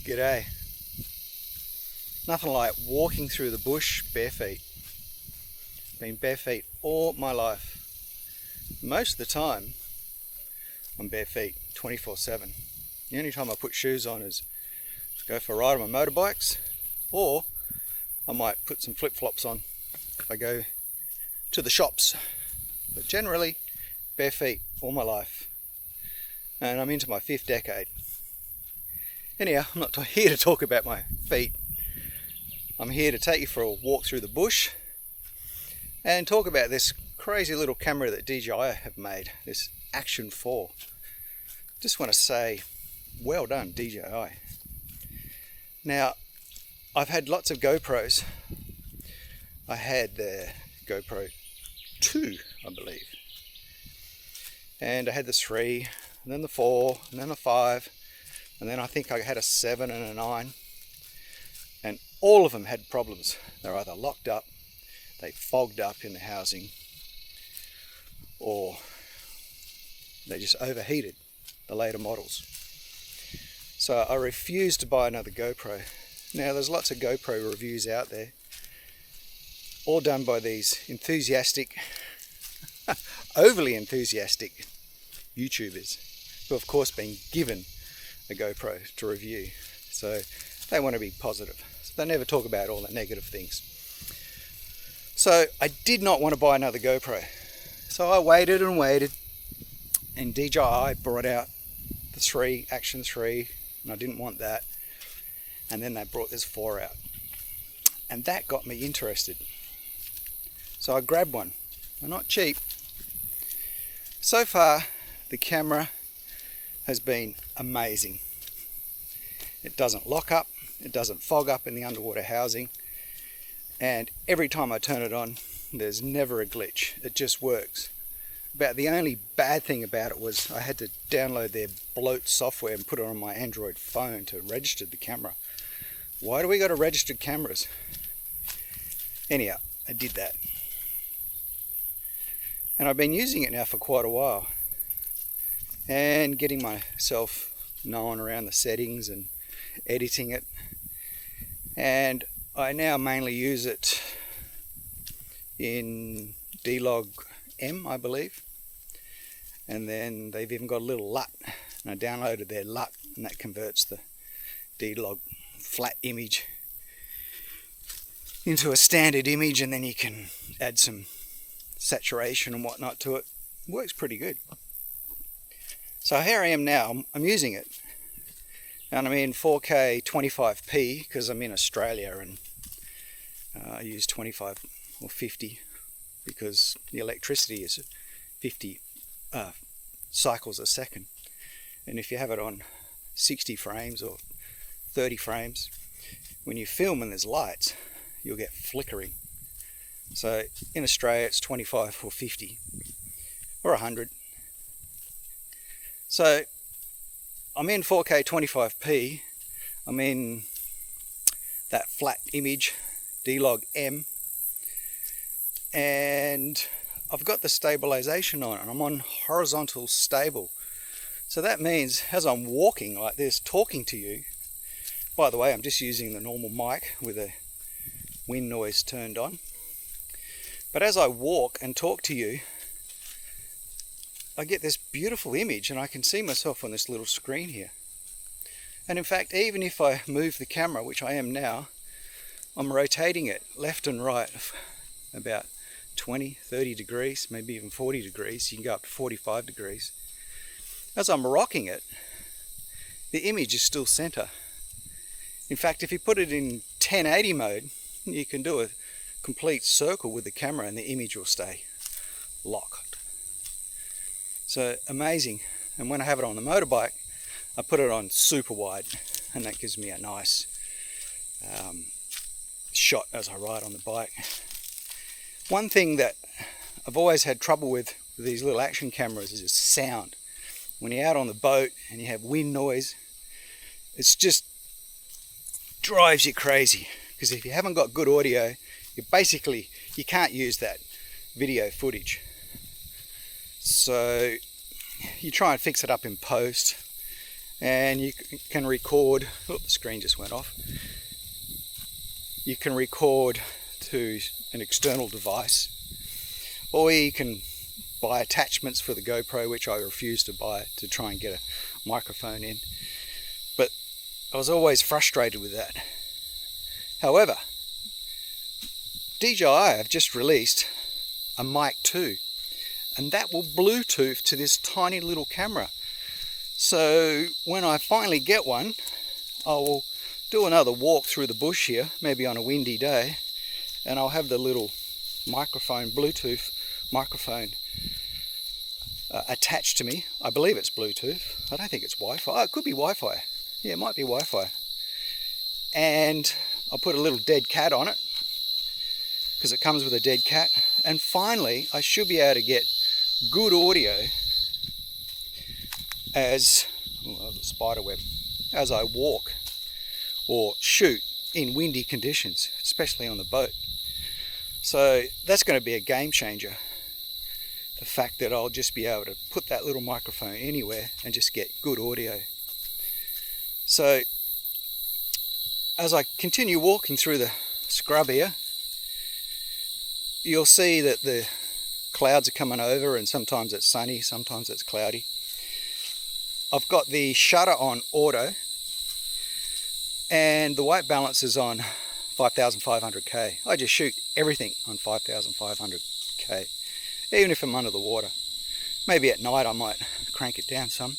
G'day. Nothing like walking through the bush bare feet. Been bare feet all my life. Most of the time I'm bare feet 24/7. The only time I put shoes on is to go for a ride on my motorbikes, or I might put some flip-flops on if I go to the shops. But generally bare feet all my life. And I'm into my 5th decade. Anyhow, I'm not here to talk about my feet. I'm here to take you for a walk through the bush and talk about this crazy little camera that DJI have made, this Action 4. Just want to say, well done DJI. Now, I've had lots of GoPros. I had the GoPro 2, I believe. And I had the 3, and then the 4, and then the 5, and then I think I had a 7 and a 9. And all of them had problems. They're either locked up, they fogged up in the housing, or they just overheated, the later models. So I refused to buy another GoPro. Now there's lots of GoPro reviews out there, all done by these enthusiastic, overly enthusiastic YouTubers who have of course been given a GoPro to review. So they want to be positive. So they never talk about all the negative things. So I did not want to buy another GoPro. So I waited and waited, and DJI brought out the 3, Action 3, and I didn't want that. And then they brought this 4 out. And that got me interested. So I grabbed one. They're not cheap. So far, the camera has been amazing. It doesn't lock up, it doesn't fog up in the underwater housing, and every time I turn it on, there's never a glitch. It just works. About the only bad thing about it was I had to download their bloat software and put it on my Android phone to register the camera. Why do we got to register cameras? Anyhow, I did that. And I've been using it now for quite a while, and getting myself known around the settings and editing it. And I now mainly use it in D-Log-M, I believe. And then they've even got a little LUT, and I downloaded their LUT, and that converts the D-Log flat image into a standard image, and then you can add some saturation and whatnot to it. It works pretty good. So here I am now, I'm using it, and I'm in 4K 25p because I'm in Australia, and I use 25 or 50 because the electricity is 50 cycles a second. And if you have it on 60 frames or 30 frames, when you film and there's lights, you'll get flickering. So in Australia it's 25 or 50 or 100. So I'm in 4K 25p, I'm in that flat image, D-Log-M, and I've got the stabilization on, and I'm on horizontal stable. So that means as I'm walking like this, talking to you, by the way, I'm just using the normal mic with a wind noise turned on, but as I walk and talk to you, I get this beautiful image, and I can see myself on this little screen here. And in fact, even if I move the camera, which I am now, I'm rotating it left and right about 20, 30 degrees, maybe even 40 degrees. You can go up to 45 degrees. As I'm rocking it, the image is still center. In fact, if you put it in 1080 mode, you can do a complete circle with the camera and the image will stay locked. So amazing. And when I have it on the motorbike, I put it on super wide, and that gives me a nice shot as I ride on the bike. One thing that I've always had trouble with these little action cameras is sound. When you're out on the boat and you have wind noise, it's just drives you crazy, because if you haven't got good audio, you can't use that video footage. So you try and fix it up in post, and you can record. Oh, the screen just went off. You can record to an external device, or you can buy attachments for the GoPro, which I refuse to buy to try and get a microphone in. But I was always frustrated with that. However, DJI have just released a Mic 2, and that will Bluetooth to this tiny little camera. So when I finally get one, I will do another walk through the bush here, maybe on a windy day, and I'll have the little microphone, Bluetooth microphone attached to me. I believe it's Bluetooth. I don't think it's Wi-Fi. Oh, it could be Wi-Fi. Yeah, it might be Wi-Fi. And I'll put a little dead cat on it, because it comes with a dead cat. And finally, I should be able to get good audio as, oh, that was a spider web, as I walk or shoot in windy conditions, especially on the boat. So that's going to be a game changer. The fact that I'll just be able to put that little microphone anywhere and just get good audio. So as I continue walking through the scrub here, you'll see that the clouds are coming over, and sometimes it's sunny, sometimes it's cloudy. I've got the shutter on auto, and the white balance is on 5,500K. I just shoot everything on 5,500K, even if I'm under the water. Maybe at night I might crank it down some,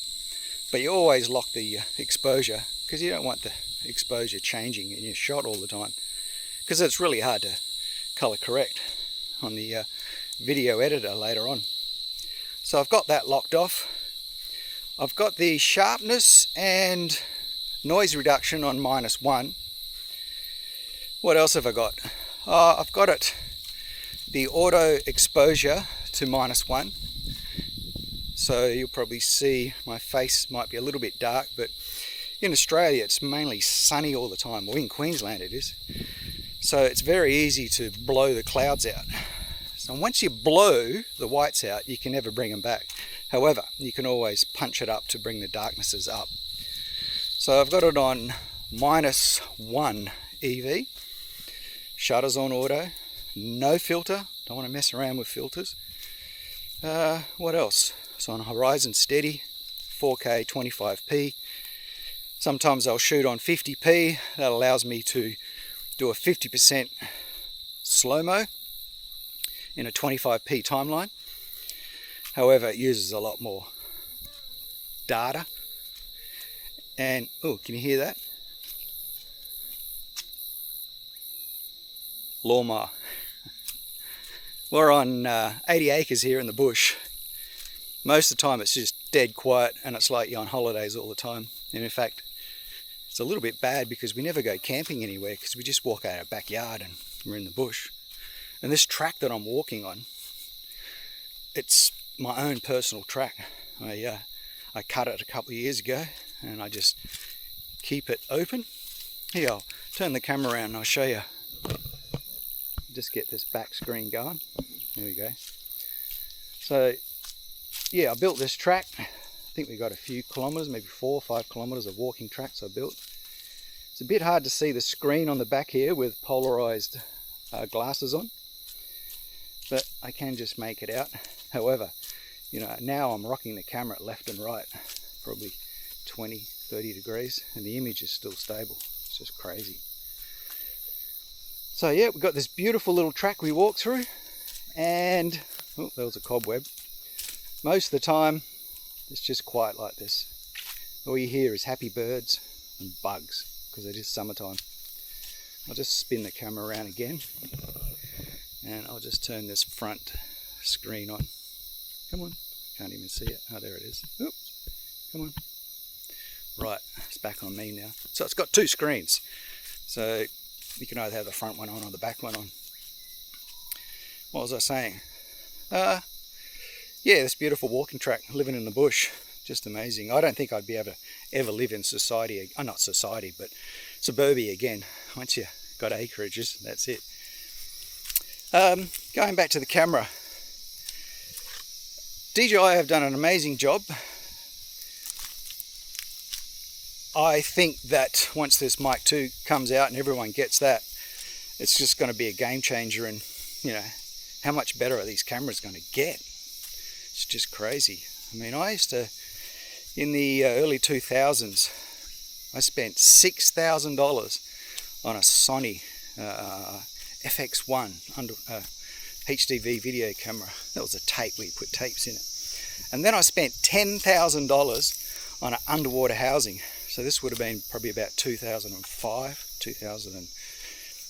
but you always lock the exposure, because you don't want the exposure changing in your shot all the time, because it's really hard to color correct on the video editor later on. So I've got that locked off. I've got the sharpness and noise reduction on -1. What else have I got? I've got it, the auto exposure to -1. So you'll probably see my face might be a little bit dark, but in Australia it's mainly sunny all the time, or in Queensland it is. So it's very easy to blow the clouds out. So once you blow the whites out, you can never bring them back. However, you can always punch it up to bring the darknesses up. So I've got it on -1 EV, shutters on auto, no filter, don't want to mess around with filters. What else? It's on horizon steady, 4K 25p. Sometimes I'll shoot on 50p. That allows me to do a 50% slow-mo in a 25p timeline. However, it uses a lot more data. And, oh, can you hear that? Lawnmower. We're on 80 acres here in the bush. Most of the time it's just dead quiet, and it's like you're on holidays all the time. And in fact, it's a little bit bad because we never go camping anywhere, because we just walk out our backyard and we're in the bush. And this track that I'm walking on, it's my own personal track. I cut it a couple of years ago, and I just keep it open. Here, I'll turn the camera around and I'll show you. Just get this back screen going. There we go. So yeah, I built this track. I think we got a few kilometers, maybe 4 or 5 kilometers of walking tracks I built. It's a bit hard to see the screen on the back here with polarized glasses on, but I can just make it out. However, you know, now I'm rocking the camera left and right, probably 20-30 degrees, and the image is still stable. It's just crazy. So yeah, we've got this beautiful little track we walk through, and oh, there was a cobweb. Most of the time it's just quiet like this. All you hear is happy birds and bugs, because it is summertime. I'll just spin the camera around again, and I'll just turn this front screen on. Come on, can't even see it. Oh, there it is. Oops, come on. Right, it's back on me now. So it's got 2 screens. So you can either have the front one on or the back one on. What was I saying? Yeah, this beautiful walking track, living in the bush, just amazing. I don't think I'd be able to ever live in society, not society, but suburbia again. Once you got acreages, that's it. Going back to the camera, DJI have done an amazing job. I think that once this Mic 2 comes out and everyone gets that, it's just going to be a game changer. And you know, how much better are these cameras going to get? It's just crazy. I mean, I used to, in the early 2000s, I spent $6,000 on a Sony FX1 HDV video camera. That was a tape, we put tapes in it. And then I spent $10,000 on an underwater housing. So this would have been probably about 2005, 2000, and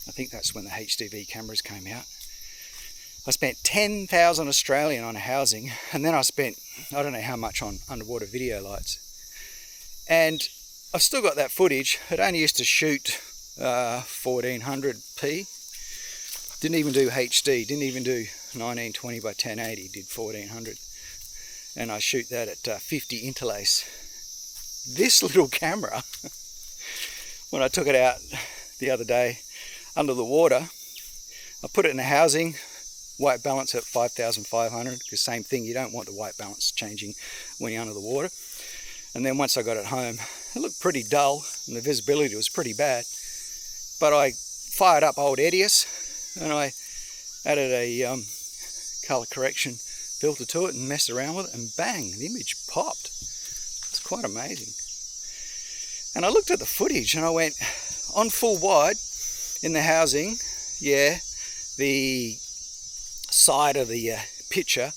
I think that's when the HDV cameras came out. I spent 10,000 Australian on a housing, and then I spent, I don't know how much on underwater video lights. And I've still got that footage. It only used to shoot 1400p. Didn't even do HD, didn't even do 1920 by 1080, did 1400. And I shoot that at 50 interlace. This little camera, when I took it out the other day under the water, I put it in a housing, white balance at 5,500, because same thing, you don't want the white balance changing when you're under the water. And then once I got it home, it looked pretty dull and the visibility was pretty bad. But I fired up old Edius and I added a color correction filter to it and messed around with it, and bang, the image popped. It's quite amazing. And I looked at the footage and I went, on full wide in the housing, yeah, the side of the picture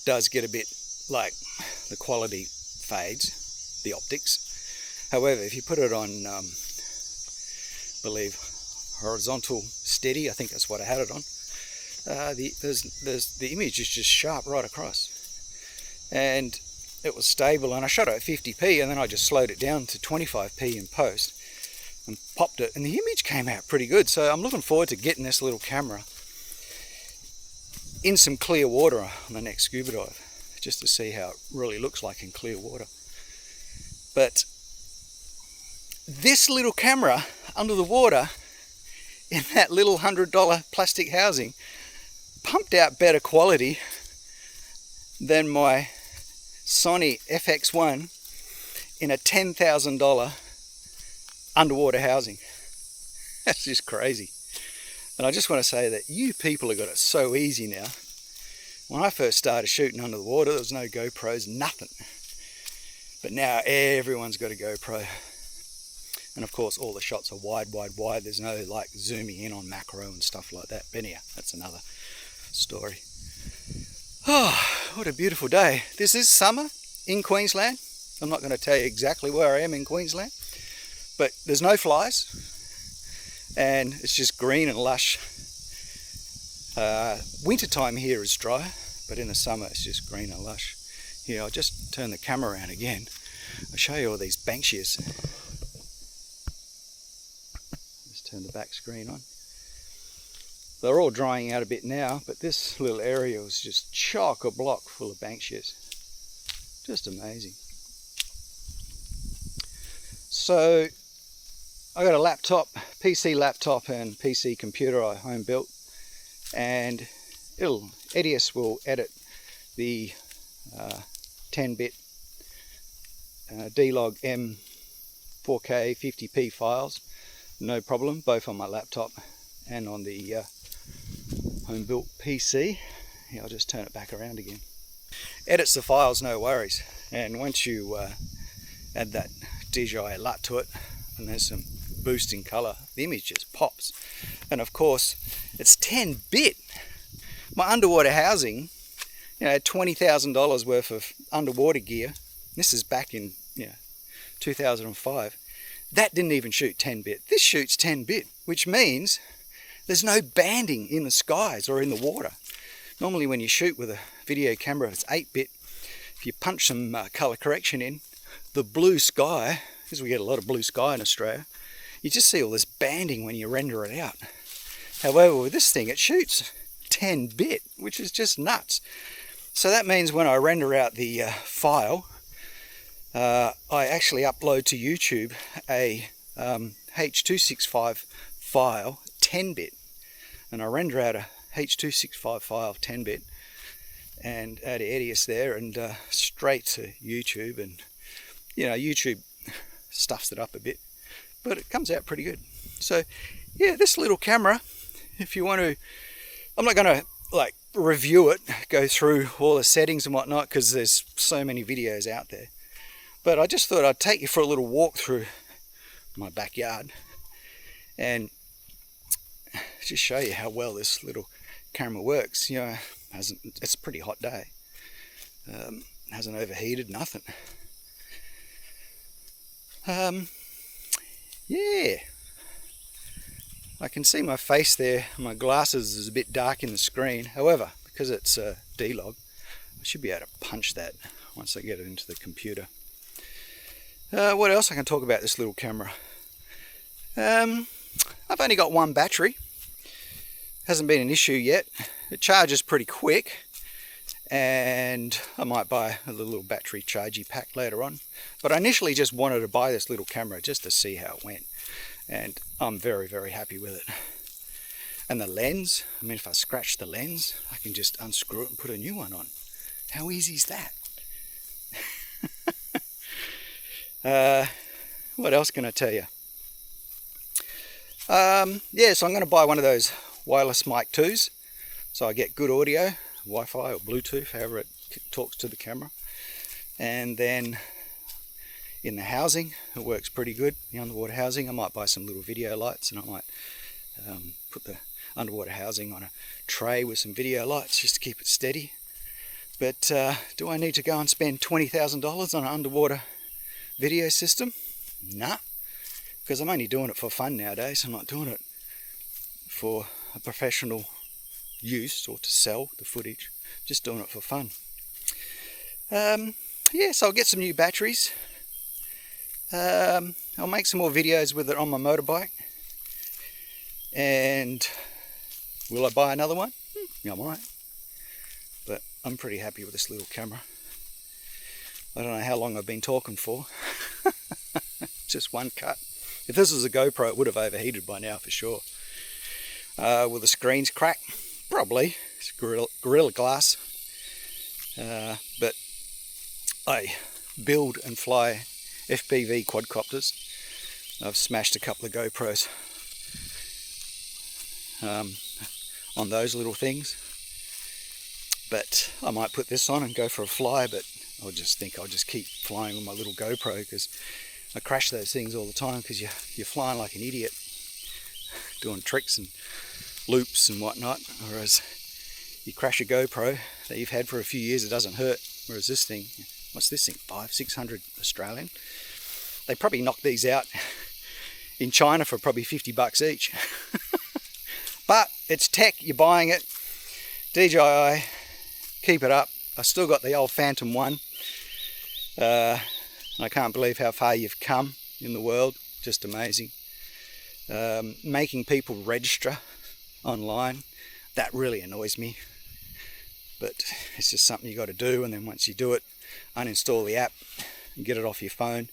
does get a bit, like, the quality fades, the optics. However, if you put it on, I believe, horizontal steady, I think that's what I had it on, the image is just sharp right across. And it was stable, and I shot it at 50p, and then I just slowed it down to 25p in post and popped it, and the image came out pretty good. So I'm looking forward to getting this little camera in some clear water on the next scuba dive, just to see how it really looks like in clear water. But this little camera under the water in that little $100 plastic housing pumped out better quality than my Sony FX1 in a $10,000 underwater housing. That's just crazy. And I just want to say that you people have got it so easy now. When I first started shooting under the water, there was no GoPros, nothing. But now everyone's got a GoPro. And of course all the shots are wide. There's no like zooming in on macro and stuff like that. But yeah, that's another story. Oh, what a beautiful day. This is summer in Queensland. I'm not going to tell you exactly where I am in Queensland, but there's no flies and it's just green and lush. Winter time here is dry, but in the summer it's just green and lush. Here, I'll just turn the camera around again. I'll show you all these banksias. Just turn the back screen on. They're all drying out a bit now, but this little area was just chock-a-block full of banksias. Just amazing. So I got a laptop, PC laptop and PC computer I home built, and Edius will edit the 10-bit D-Log M 4K 50p files, no problem, both on my laptop and on the home built PC. Yeah, I'll just turn it back around again. Edits the files, no worries. And once you add that DJI LUT to it, and there's some boost in color, the image just pops. And of course, it's 10-bit. My underwater housing, you know, $20,000 worth of underwater gear. This is back in 2005. That didn't even shoot 10-bit. This shoots 10-bit, which means there's no banding in the skies or in the water. Normally when you shoot with a video camera, it's 8-bit. If you punch some color correction in, the blue sky, because we get a lot of blue sky in Australia, you just see all this banding when you render it out. However, with this thing, it shoots 10-bit, which is just nuts. So that means when I render out the file, I actually upload to YouTube a H.265 file 10-bit, and I render out a H.265 file 10-bit and add Edius there and straight to YouTube. And you know, YouTube stuffs it up a bit, but it comes out pretty good. So yeah, this little camera, if you want to, I'm not going to like review it, go through all the settings and whatnot, because there's so many videos out there, but I just thought I'd take you for a little walk through my backyard and just show you how well this little camera works. You know, it's a pretty hot day, hasn't overheated, nothing. Yeah, I can see my face there. My glasses is a bit dark in the screen. However, because it's a D-Log, I should be able to punch that once I get it into the computer. What else I can talk about this little camera? I've only got one battery. Hasn't been an issue yet. It charges pretty quick, and I might buy a little battery chargey pack later on. But I initially just wanted to buy this little camera just to see how it went, and I'm very, very happy with it. And the lens, I mean, if I scratch the lens, I can just unscrew it and put a new one on. How easy is that? What else can I tell you? Yeah, so I'm going to buy one of those wireless mic 2s, so I get good audio, Wi-Fi or Bluetooth, however it talks to the camera. And then in the housing, it works pretty good, the underwater housing. I might buy some little video lights, and I might put the underwater housing on a tray with some video lights just to keep it steady. But do I need to go and spend $20,000 on an underwater video system? Nah, because I'm only doing it for fun nowadays. I'm not doing it for a professional use or to sell the footage, just doing it for fun. Yeah, so I'll get some new batteries. I'll make some more videos with it on my motorbike. And will I buy another one? I might. But I'm pretty happy with this little camera. I don't know how long I've been talking for. Just one cut. If this was a GoPro, it would have overheated by now for sure. Will the screens crack? Probably. It's Gorilla Glass. But I build and fly FPV quadcopters. I've smashed a couple of GoPros on those little things. But I might put this on and go for a fly, but I'll just keep flying with my little GoPro, because I crash those things all the time, because you're flying like an idiot, doing tricks and loops and whatnot, whereas you crash a GoPro that you've had for a few years, it doesn't hurt. Whereas this thing, what's this thing, 500-600 Australian? They probably knock these out in China for probably $50 each. But it's tech, you're buying it. DJI, keep it up. I still got the old Phantom 1. I can't believe how far you've come in the world, just amazing. Making people register online, that really annoys me, but it's just something you got to do. And then once you do it, uninstall the app and get it off your phone,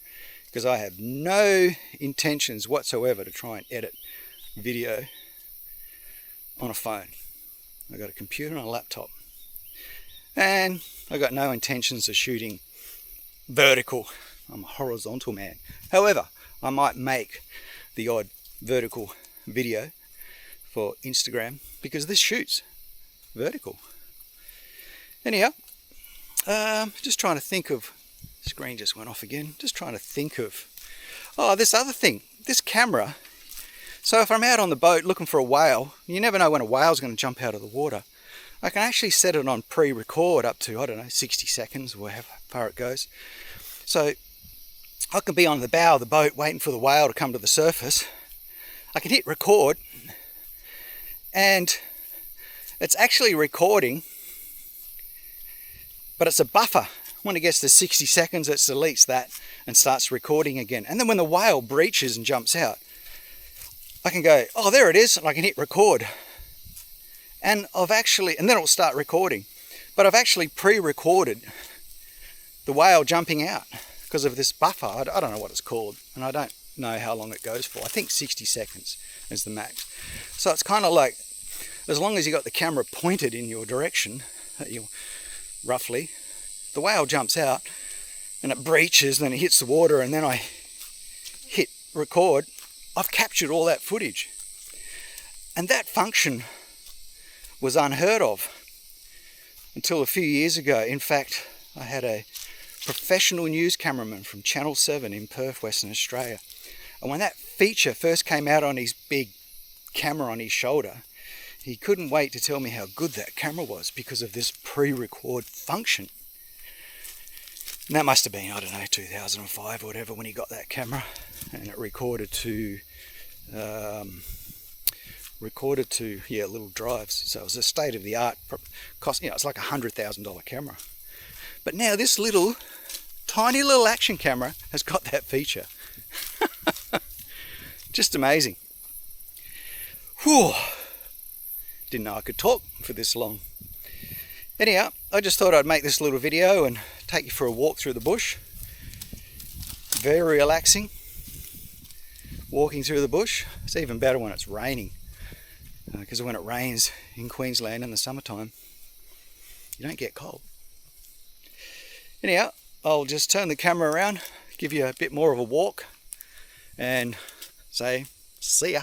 because I have no intentions whatsoever to try and edit video on a phone. I got a computer and a laptop, and I got no intentions of shooting vertical. I'm a horizontal man. However, I might make the odd vertical video for Instagram, because this shoots vertical. Anyhow, just trying to think of, screen just went off again, just trying to think of, this other thing, this camera. So if I'm out on the boat looking for a whale, you never know when a whale's going to jump out of the water. I can actually set it on pre-record up to, I don't know, 60 seconds or however far it goes. So I can be on the bow of the boat waiting for the whale to come to the surface. I can hit record, and it's actually recording, but it's a buffer. When it gets to 60 seconds, it deletes that and starts recording again. And then when the whale breaches and jumps out, I can go, oh, there it is, and I can hit record. And then it'll start recording. But I've actually pre-recorded the whale jumping out because of this buffer. I don't know what it's called, and I don't know how long it goes for. I think 60 seconds is the max. So it's kind of like, as long as you got the camera pointed in your direction, roughly, the whale jumps out and it breaches, then it hits the water, and then I record, I've captured all that footage. And that function was unheard of until a few years ago. In fact, I had a professional news cameraman from Channel 7 in Perth, Western Australia. And when that feature first came out on his big camera on his shoulder, he couldn't wait to tell me how good that camera was because of this pre-record function. And that must have been, I don't know, 2005 or whatever when he got that camera, and it recorded to little drives. So it was a state-of-the-art, cost, it's like $100,000 camera. But now this tiny little action camera has got that feature. Just amazing. Whew. Didn't know I could talk for this long. Anyhow, I just thought I'd make this little video and take you for a walk through the bush. Very relaxing. Walking through the bush. It's even better when it's raining, because when it rains in Queensland in the summertime, you don't get cold. Anyhow, I'll just turn the camera around, give you a bit more of a walk, and say, see ya.